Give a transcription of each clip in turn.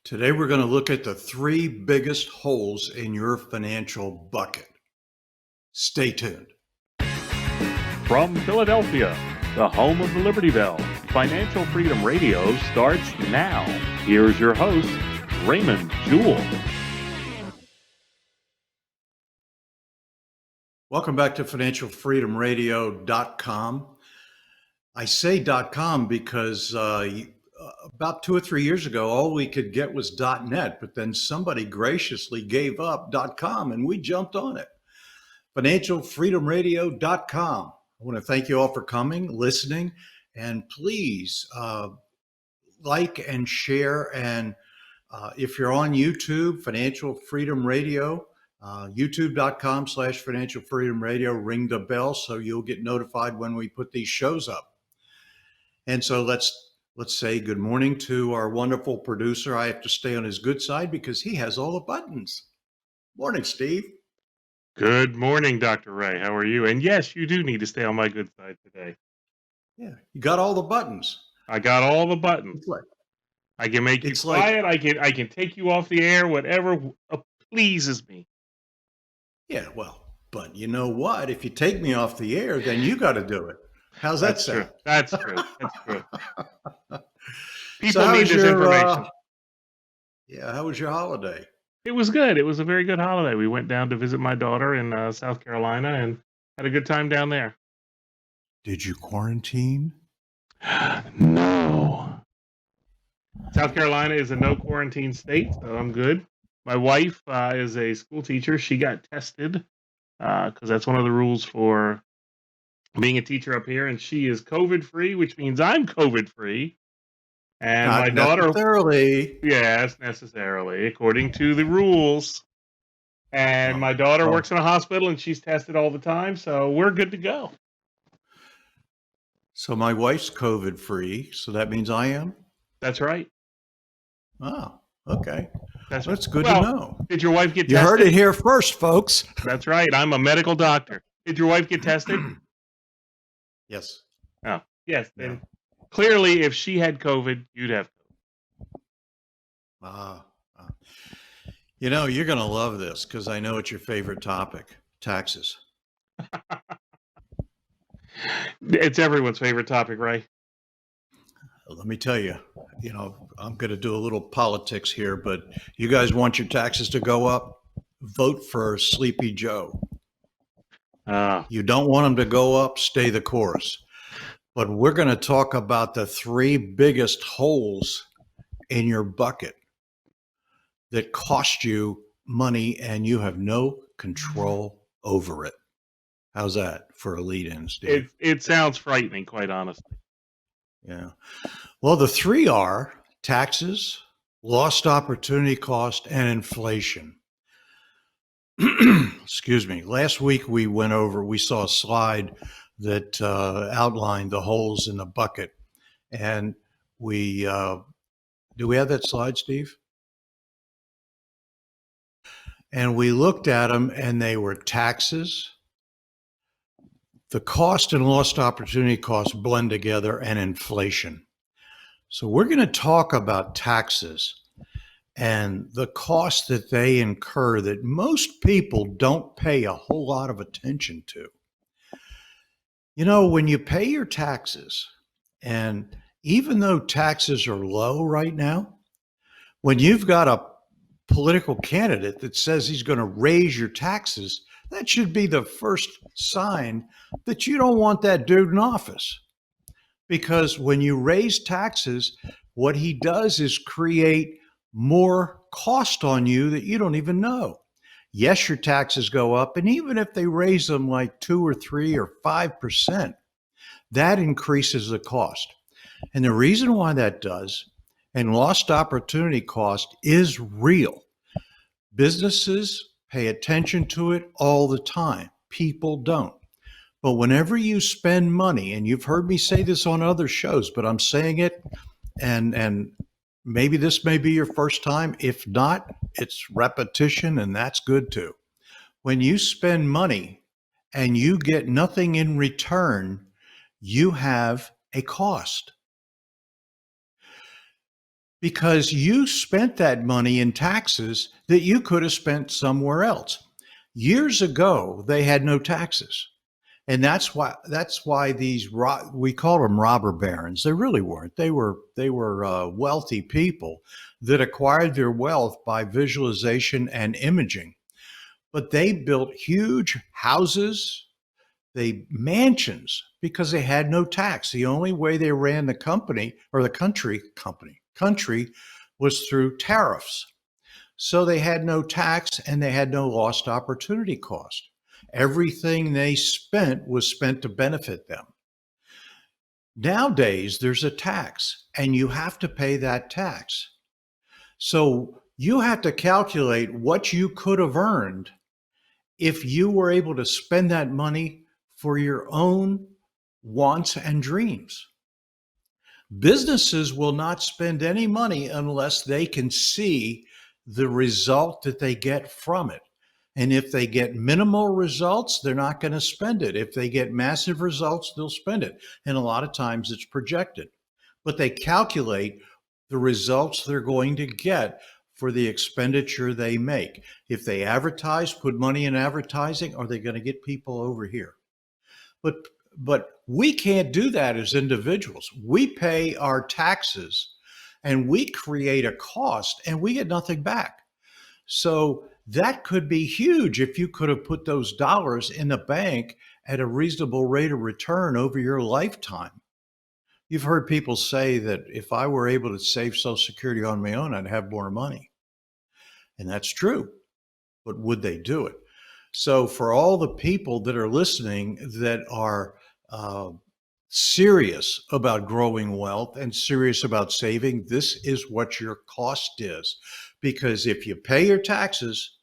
Today, we're going to look at the three biggest holes in your financial bucket. Stay tuned. From Philadelphia, the home of the Liberty Bell, Financial Freedom Radio starts now. Here's your host, Raymond Jewell. Welcome back to financialfreedomradio.com. I say .com because about 2 or 3 years ago, all we could get was .net, but then somebody graciously gave up .com and we jumped on it. Financialfreedomradio.com. I want to thank you all for coming, listening, and please like and share. And if you're on YouTube, Financial Freedom Radio, youtube.com/Financial Freedom Radio, ring the bell so you'll get notified when we put these shows up. And so let's say good morning to our wonderful producer. I have to stay on his good side because he has all the buttons. Morning, Steve. Good morning, Dr. Ray. How are you? And yes, you do need to stay on my good side today. Yeah, you got all the buttons. I got all the buttons. I can make you quiet. I can take you off the air, whatever pleases me. Yeah, well, but you know what? If you take me off the air, then you got to do it. How's that sound? True. That's true. That's true. People need this information. How was your holiday? It was good. It was a very good holiday. We went down to visit my daughter in South Carolina and had a good time down there. Did you quarantine? No. South Carolina is a no quarantine state, so I'm good. My wife is a school teacher. She got tested because that's one of the rules for being a teacher up here, and she is COVID free, which means I'm COVID free. And Not my daughter, necessarily. Yes, necessarily, according to the rules. And my daughter works in a hospital, and she's tested all the time, so we're good to go. So my wife's COVID free, so that means I am? That's right. Oh, okay. That's good to know. Did your wife get tested? You heard it here first, folks. That's right. I'm a medical doctor. Did your wife get tested? Yes. Oh, yes. Then clearly, if she had COVID, you'd have COVID. You know, you're going to love this because I know it's your favorite topic, taxes. It's everyone's favorite topic, right? Let me tell you, I'm going to do a little politics here, but you guys want your taxes to go up? Vote for Sleepy Joe. You don't want them to go up, stay the course. But we're going to talk about the three biggest holes in your bucket that cost you money and you have no control over it. How's that for a lead-in, Steve? It sounds frightening, quite honestly. Yeah. Well, the three are taxes, lost opportunity cost, and inflation. Excuse me. Last week we saw a slide that outlined the holes in the bucket. And do we have that slide, Steve? And we looked at them and they were taxes, the cost and lost opportunity costs blend together, and inflation. So we're going to talk about taxes and the cost that they incur that most people don't pay a whole lot of attention to. You know, when you pay your taxes, and even though taxes are low right now, when you've got a political candidate that says he's going to raise your taxes, that should be the first sign that you don't want that dude in office. Because when you raise taxes, what he does is create more cost on you that you don't even know. Yes, your taxes go up, and even if they raise them like 2 or 3 or 5%, that increases the cost. And the reason why that does, and lost opportunity cost, is real. Businesses pay attention to it all the time. People don't. But whenever you spend money, and you've heard me say this on other shows, but I'm saying it, and maybe this may be your first time. If not, it's repetition, and that's good too. When you spend money and you get nothing in return, you have a cost. because you spent that money in taxes that you could have spent somewhere else. Years ago, they had no taxes. And that's why we call them robber barons. They really weren't. They were wealthy people that acquired their wealth by visualization and imaging. But they built huge houses, they mansions because they had no tax. The only way they ran the company or the country was through tariffs. So they had no tax and they had no lost opportunity cost. Everything they spent was spent to benefit them. Nowadays, there's a tax and you have to pay that tax. So you have to calculate what you could have earned if you were able to spend that money for your own wants and dreams. Businesses will not spend any money unless they can see the result that they get from it. And if they get minimal results, they're not going to spend it. If they get massive results, they'll spend it. And a lot of times it's projected. But they calculate the results they're going to get for the expenditure they make. If they advertise, put money in advertising, are they going to get people over here? But we can't do that as individuals. We pay our taxes and we create a cost and we get nothing back. So that could be huge if you could have put those dollars in the bank at a reasonable rate of return over your lifetime. You've heard people say that if I were able to save Social Security on my own, I'd have more money. And that's true. But would they do it? So for all the people that are listening that are serious about growing wealth and serious about saving, this is what your cost is. Because if you pay your taxes,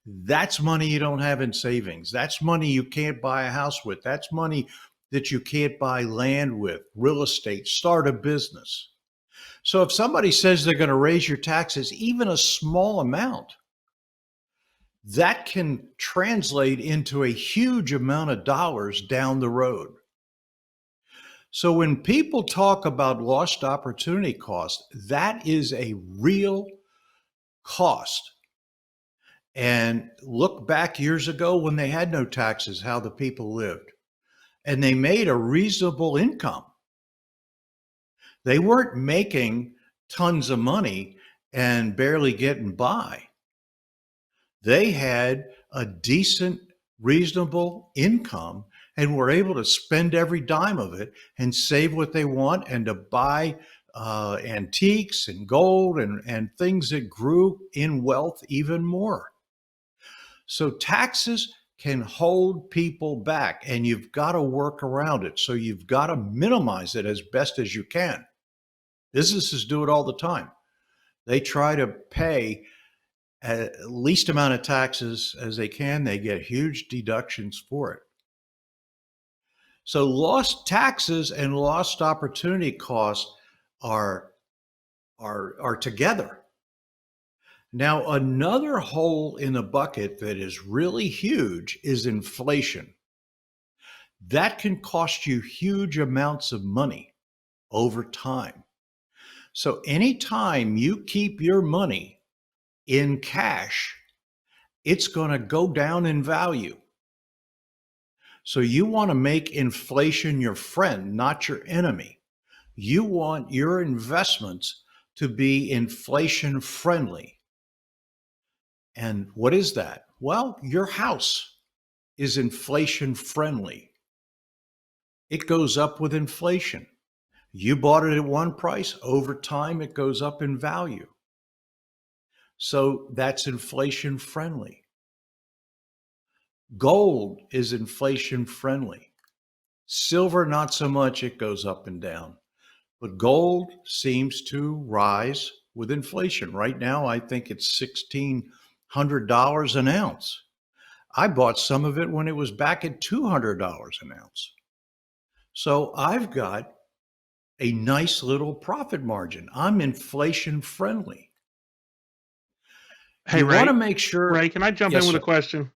that's money you don't have in savings. That's money you can't buy a house with. That's money that you can't buy land with, real estate, start a business. So if somebody says they're going to raise your taxes, even a small amount, that can translate into a huge amount of dollars down the road. So when people talk about lost opportunity cost, that is a real cost. And look back years ago when they had no taxes, how the people lived. And they made a reasonable income. They weren't making tons of money and barely getting by. They had a decent, reasonable income and were able to spend every dime of it and save what they want and to buy antiques and gold and things that grew in wealth even more. So taxes can hold people back and you've got to work around it. So you've got to minimize it as best as you can. Businesses do it all the time. They try to pay least amount of taxes as they can. They get huge deductions for it. So lost taxes and lost opportunity costs are together. Now, another hole in the bucket that is really huge is inflation. That can cost you huge amounts of money over time. So anytime you keep your money in cash, it's going to go down in value. So you want to make inflation your friend, not your enemy. You want your investments to be inflation friendly. And what is that? Well, your house is inflation friendly. It goes up with inflation. You bought it at one price, over time it goes up in value. So that's inflation friendly. Gold is inflation friendly. Silver, not so much, it goes up and down. But gold seems to rise with inflation. Right now, I think it's $1,600 an ounce. I bought some of it when it was back at $200 an ounce. So I've got a nice little profit margin. I'm inflation friendly. Hey, you Ray, want to make sure. Ray, can I jump Yes, in with sir. a question?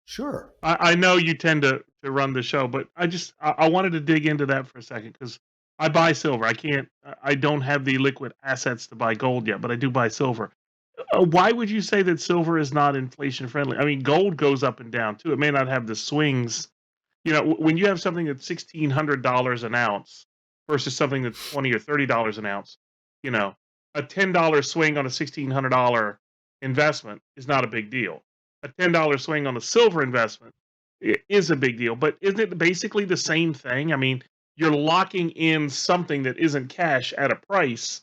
Sure. I know you tend to run the show, but I wanted to dig into that for a second because I buy silver. I can't. I don't have the liquid assets to buy gold yet, but I do buy silver. Why would you say that silver is not inflation friendly? I mean, gold goes up and down too. It may not have the swings. You know, when you have something that's $1,600 an ounce versus something that's $20 or $30 an ounce, you know, a $10 swing on a $1,600 investment is not a big deal. A $10 swing on a silver investment is a big deal. But isn't it basically the same thing? I mean, you're locking in something that isn't cash at a price.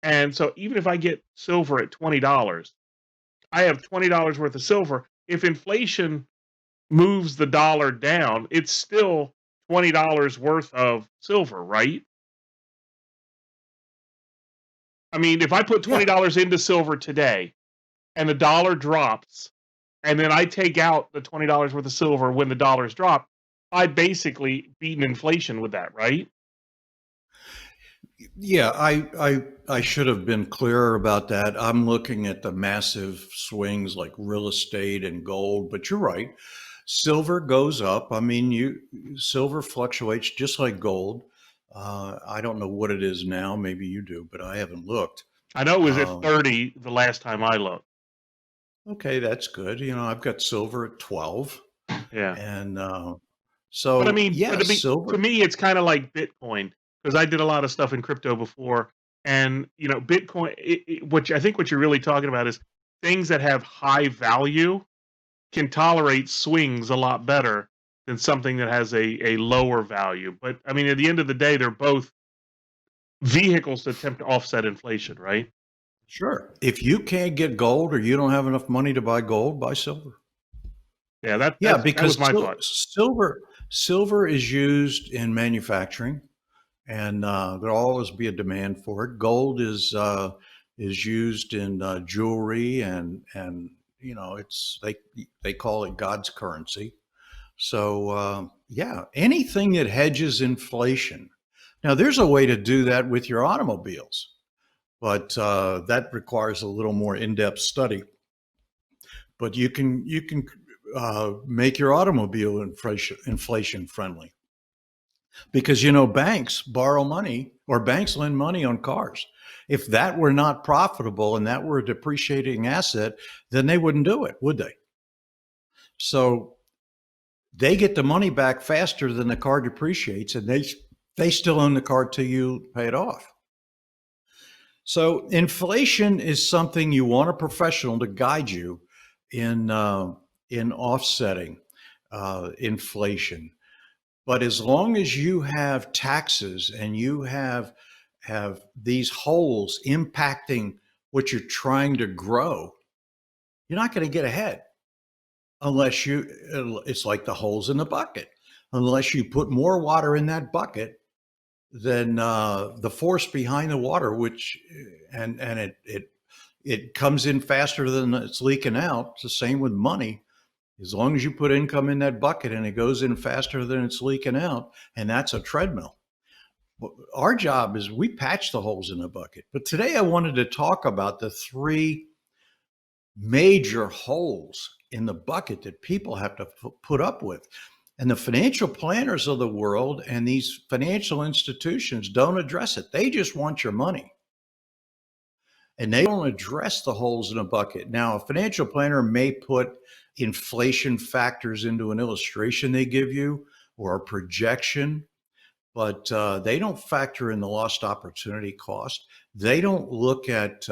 And so even if I get silver at $20, I have $20 worth of silver. If inflation moves the dollar down, it's still $20 worth of silver, right? I mean, if I put Yeah. $20 into silver today and the dollar drops, and then I take out the $20 worth of silver when the dollars drop, I basically beaten inflation with that, right? Yeah, I should have been clearer about that. I'm looking at the massive swings like real estate and gold, but you're right. Silver goes up. I mean, you silver fluctuates just like gold. I don't know what it is now. Maybe you do, but I haven't looked. I know it was at Um, 30 the last time I looked. okay, that's good. You know, I've got silver at 12, Yeah. and But I so mean, but I yes, mean, to silver. me, it's kind of like Bitcoin because I did a lot of stuff in crypto before, and you know, Bitcoin. What I think what you're really talking about is things that have high value can tolerate swings a lot better than something that has a lower value. But I mean, at the end of the day, they're both vehicles to attempt to offset inflation, right? Sure. If you can't get gold or you don't have enough money to buy gold, buy silver. Yeah, that Yeah, that was because my thought. silver is used in manufacturing, and there'll always be a demand for it. Gold is used in jewelry, and you know it's they call it God's currency. So yeah, anything that hedges inflation. Now, there's a way to do that with your automobiles, but that requires a little more in-depth study. But you can make your automobile inflation friendly because you know banks borrow money or banks lend money on cars. If that were not profitable and that were a depreciating asset, then they wouldn't do it, would they? So they get the money back faster than the car depreciates, and they still own the car till you pay it off. So inflation is something you want a professional to guide you in offsetting inflation. But as long as you have taxes and you have these holes impacting what you're trying to grow, you're not going to get ahead unless you. It's like the holes in the bucket. Unless you put more water in that bucket, than the force behind the water, which and it comes in faster than it's leaking out. It's the same with money. As long as you put income in that bucket and it goes in faster than it's leaking out, and that's a treadmill. Our job is we patch the holes in the bucket. But today I wanted to talk about the three major holes in the bucket that people have to put up with. And the financial planners of the world and these financial institutions don't address it. They just want your money and they don't address the holes in a bucket. Now, a financial planner may put inflation factors into an illustration they give you or a projection, but they don't factor in the lost opportunity cost. They don't look at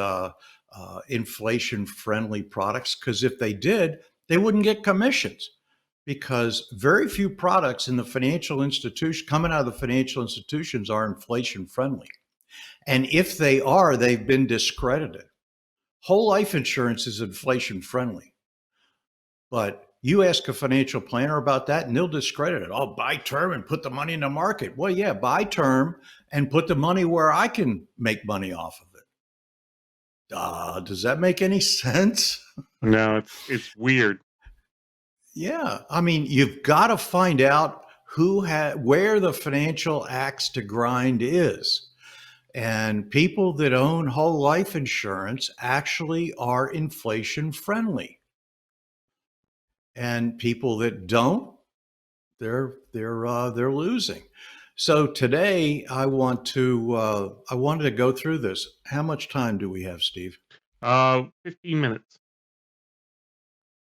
inflation friendly products because if they did, they wouldn't get commissions because very few products in the financial institution coming out of the financial institutions are inflation friendly. And if they are, they've been discredited. Whole life insurance is inflation friendly, but you ask a financial planner about that and they'll discredit it. Oh, buy term and put the money in the market. Well, yeah, buy term and put the money where I can make money off of it. Does that make any sense? No, it's weird. Yeah, I mean, you've got to find out where the financial axe to grind is. And people that own whole life insurance actually are inflation friendly. And people that don't, they're losing. So today I wanted to go through this. How much time do we have, Steve? 15 minutes.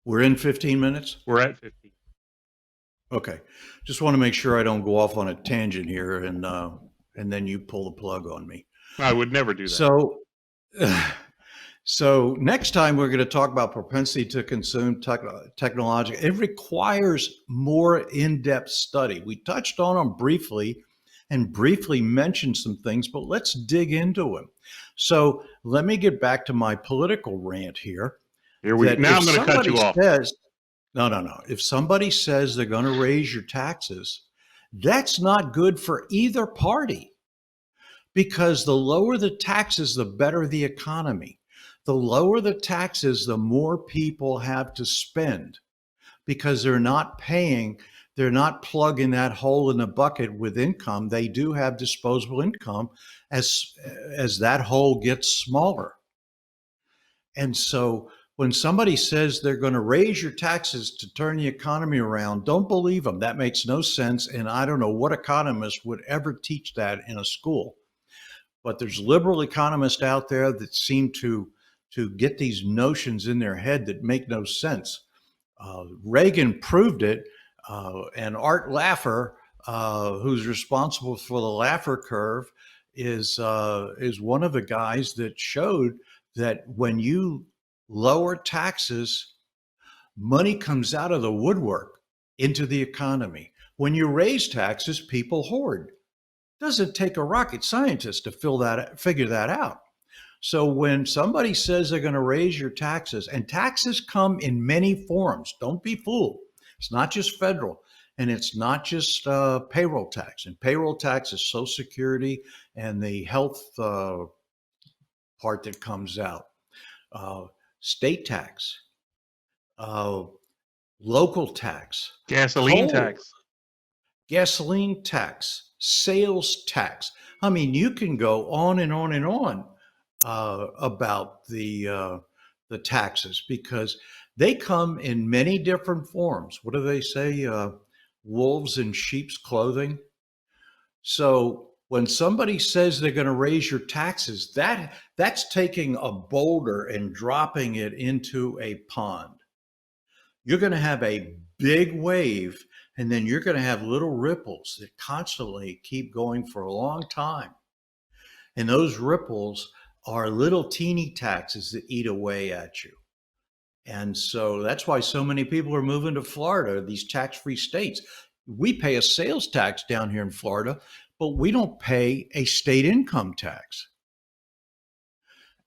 We're in 15 minutes? We're at 15. Okay. Just want to make sure I don't go off on a tangent here and then you pull the plug on me. I would never do that. So so next time we're going to talk about propensity to consume technology. It requires more in-depth study. We touched on them briefly and briefly mentioned some things, but let's dig into them. So let me get back to my political rant here. Now I'm going to cut you off. No. If somebody says they're going to raise your taxes, that's not good for either party, because the lower the taxes, the better the economy. The lower the taxes, the more people have to spend, because they're not plugging that hole in the bucket with income. They do have disposable income as that hole gets smaller. And so when somebody says they're going to raise your taxes to turn the economy around, don't believe them. That makes no sense. And I don't know what economist would ever teach that in a school. But there's liberal economists out there that seem to get these notions in their head that make no sense. Reagan proved it, and Art Laffer, who's responsible for the Laffer curve, is one of the guys that showed that when you lower taxes, money comes out of the woodwork into the economy. When you raise taxes, people hoard. It doesn't take a rocket scientist to figure that out. So when somebody says they're going to raise your taxes, and taxes come in many forms, don't be fooled. It's not just federal, and it's not just payroll tax. And payroll tax is Social Security and the health part that comes out. State tax, local tax, gasoline tax, sales tax. I mean, you can go on and on and on about the taxes, because they come in many different forms. What do they say? Wolves in sheep's clothing. So when somebody says they're going to raise your taxes, that's taking a boulder and dropping it into a pond. You're going to have a big wave, and then you're going to have little ripples that constantly keep going for a long time. And those ripples are little teeny taxes that eat away at you. And so that's why so many people are moving to Florida, these tax-free states. We pay a sales tax down here in Florida, but we don't pay a state income tax.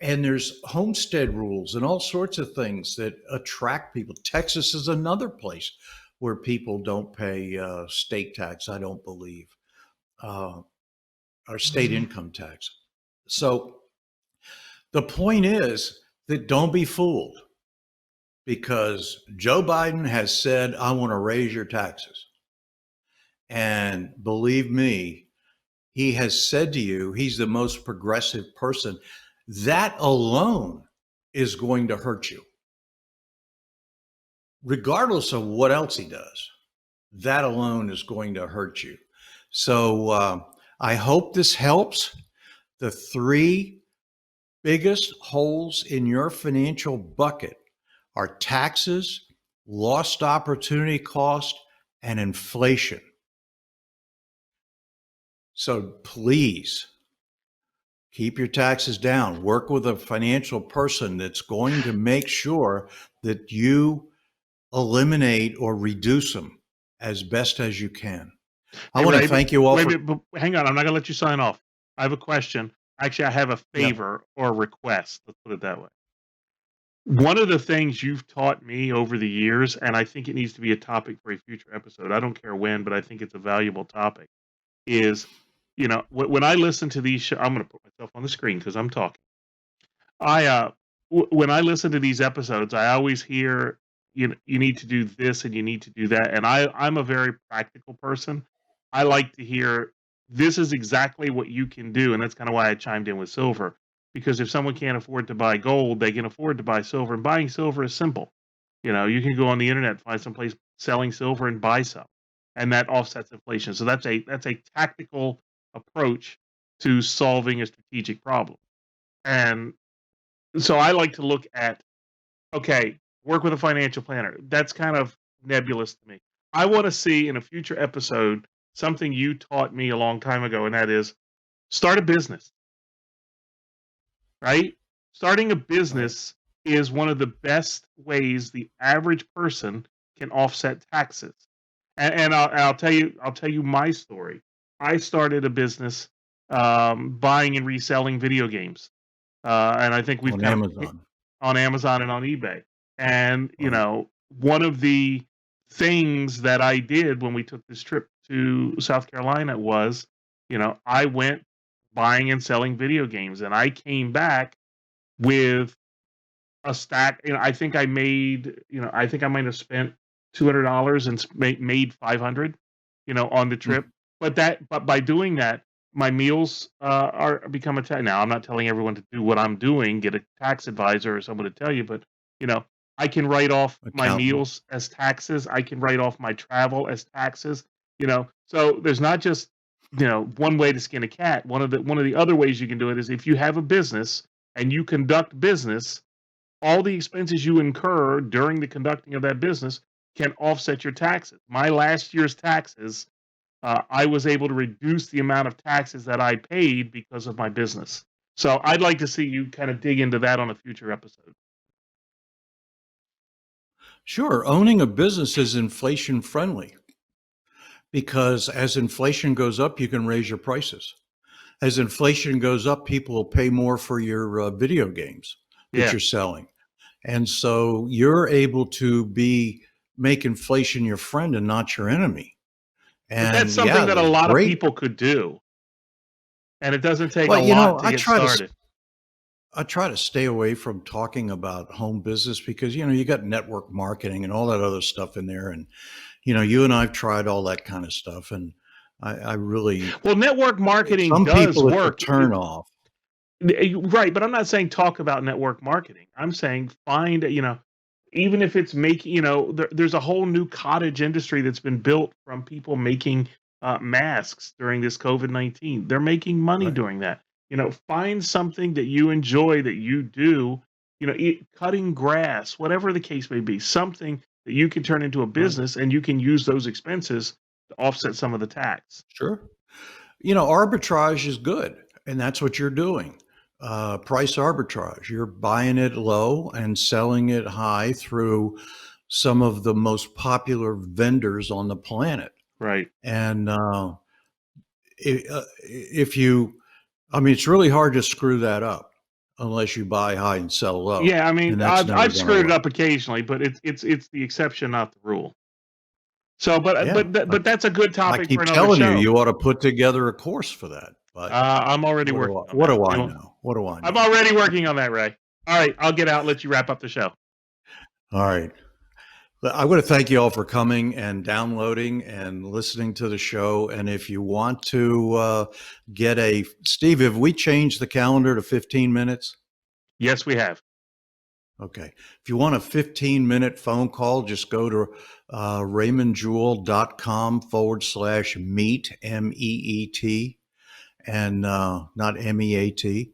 And there's homestead rules and all sorts of things that attract people. Texas is another place where people don't pay state tax, I don't believe, or state income tax. So the point is that don't be fooled, because Joe Biden has said, I want to raise your taxes. And believe me, he has said to you, he's the most progressive person. That alone is going to hurt you, regardless of what else he does. That alone is going to hurt you. So I hope this helps. The three biggest holes in your financial bucket are taxes, lost opportunity cost, and inflation. So please keep your taxes down. Work with a financial person that's going to make sure that you eliminate or reduce them as best as you can. I want to thank you all. But hang on, I'm not going to let you sign off. I have a question. Actually, I have a favor or a request. Let's put it that way. One of the things you've taught me over the years, and I think it needs to be a topic for a future episode, I don't care when, but I think it's a valuable topic, is, when I listen to these shows, I'm going to put myself on the screen because I'm talking. When I listen to these episodes, I always hear, you need to do this and you need to do that. And I'm a very practical person. I like to hear, this is exactly what you can do. And that's kind of why I chimed in with silver, because if someone can't afford to buy gold, they can afford to buy silver. And buying silver is simple. You can go on the internet, find some place selling silver and buy some. and that offsets inflation. So that's a tactical approach to solving a strategic problem. And so I like to look at, okay, work with a financial planner. That's kind of nebulous to me. I want to see in a future episode something you taught me a long time ago, and that is start a business, right? Starting a business is one of the best ways the average person can offset taxes. And I'll tell you my story. I started a business buying and reselling video games, and I think we've On kind of Amazon. on Amazon and on eBay. And you Right. know, one of the things that I did when we took this trip to South Carolina was, you know, I went buying and selling video games, and I came back with a stack. You know, I think I made, you know, I think I might have spent $200 and made 500, you know, on the trip. But by doing that, my meals are become a tax. Now, I'm not telling everyone to do what I'm doing. Get a tax advisor or someone to tell you, but you know, I can write off my Accountant. meals as taxes. I can write off my travel as taxes. You know, so there's not just, you know, one way to skin a cat. One of the other ways you can do it is if you have a business and you conduct business, all the expenses you incur during the conducting of that business can offset your taxes. My last year's taxes, I was able to reduce the amount of taxes that I paid because of my business. So I'd like to see you kind of dig into that on a future episode. Sure. Owning a business is inflation friendly because as inflation goes up, you can raise your prices. As inflation goes up, people will pay more for your video games that Yeah. you're selling. And so you're able to make inflation your friend and not your enemy. But And that's something that a there's lot of great. people could do. And it doesn't take Well, a you know, lot to get started. I try to stay away from talking about home business because, you know, you got network marketing and all that other stuff in there. And, you know, you and I've tried all that kind of stuff. And I really, Well, network marketing some does people, it's a work. turn off. Right, but I'm not saying talk about network marketing. I'm saying find, you know, even if it's making, you know, there's a whole new cottage industry that's been built from people making masks during this COVID-19. They're making money Right. doing that. You know, find something that you enjoy that you do, you know, cutting grass, whatever the case may be, something that you can turn into a Right. business and you can use those expenses to offset some of the tax. Sure. You know, arbitrage is good. And that's what you're doing. Price arbitrage. You're buying it low and selling it high through some of the most popular vendors on the planet. Right. And if you, I mean, it's really hard to screw that up unless you buy high and sell low. Yeah, I mean, And that's never I've gonna screwed it work. up occasionally, but it's the exception, not the rule. So, but Yeah. but that's a good I topic for keep another telling you, show. you ought to put together a course for that. But I'm already working on what that. do I You know, know? What do I I'm know? already working on that, Ray. All right, I'll get out and let you wrap up the show. All right. I want to thank you all for coming and downloading and listening to the show. And if you want to get Steve, have we changed the calendar to 15 minutes? Yes, we have. Okay. If you want a 15-minute phone call, just go to raymondjewell.com/meet, MEET, and not MEAT,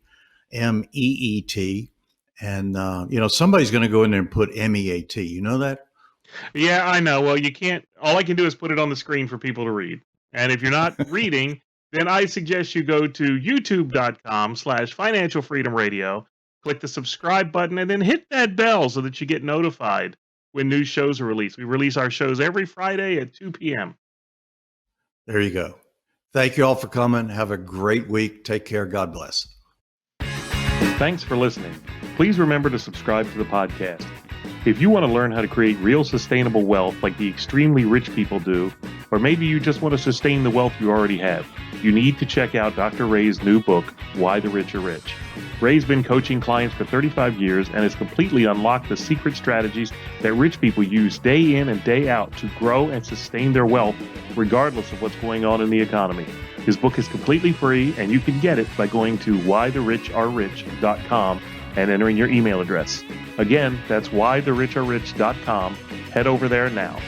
MEET. And, you know, somebody's going to go in there and put MEAT. You know that? Yeah, I know. Well, you can't. All I can do is put it on the screen for people to read. And if you're not reading, then I suggest you go to youtube.com/financial freedom radio, click the subscribe button, and then hit that bell so that you get notified when new shows are released. We release our shows every Friday at 2 p.m. There you go. Thank you all for coming. Have a great week. Take care. God bless. Thanks for listening. Please remember to subscribe to the podcast. If you want to learn how to create real sustainable wealth like the extremely rich people do, or maybe you just want to sustain the wealth you already have, you need to check out Dr. Ray's new book, Why the Rich Are Rich. Ray's been coaching clients for 35 years and has completely unlocked the secret strategies that rich people use day in and day out to grow and sustain their wealth regardless of what's going on in the economy. His book is completely free, and you can get it by going to whythericharerich.com and entering your email address. Again, that's whythericharerich.com. Head over there now.